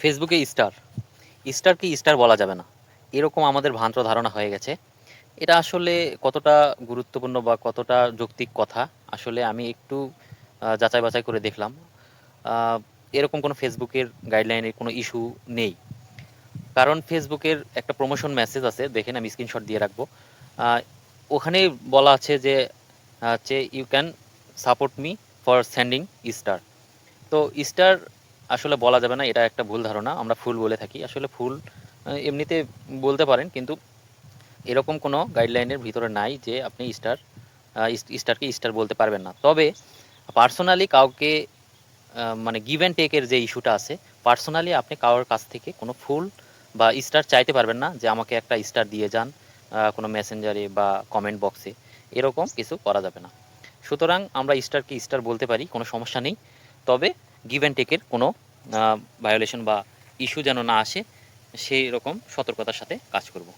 ফেসবুকে স্টারকে স্টার বলা যাবে না, এরকম আমাদের ভ্রান্ত ধারণা হয়ে গেছে। এটা আসলে কতটা গুরুত্বপূর্ণ বা কতটা যৌক্তিক কথা, আসলে আমি একটু যাচাই বাছাই করে দেখলাম। আহ, এরকম কোনো ফেসবুকের গাইডলাইনের কোনো ইস্যু নেই। কারণ ফেসবুকের একটা প্রমোশন মেসেজ আছে, দেখেন আমি স্ক্রিনশট দিয়ে রাখবো। আহ, ওখানে বলা আছে যে হচ্ছে you can support me for sending star. তো স্টার আসলে বলা যাবে না, এটা একটা ভুল ধারণা, আমরা ফুল বলে থাকি। আসলে ফুল এমনিতে বলতে পারেন, কিন্তু এরকম কোনো গাইডলাইনের ভিতরে নাই যে আপনি স্টারকে স্টার বলতে পারবেন না। তবে পার্সোনালি কাউকে মানে গিভ অ্যান্ড টেকের যে ইস্যুটা আছে, পার্সোনালি আপনি কারোর কাছ থেকে কোনো ফুল বা স্টার চাইতে পারবেন না যে আমাকে একটা স্টার দিয়ে যান কোনো মেসেঞ্জারে বা কমেন্ট বক্সে, এরকম কিছু করা যাবে না। সুতরাং আমরা স্টারকে স্টার বলতে পারি, কোনো সমস্যা নেই। তবে গিভ অ্যান্ড টেকের কোনো ভায়োলেশন বা ইস্যু যেন না আসে, সেই রকম সতর্কতার সাথে কাজ করব।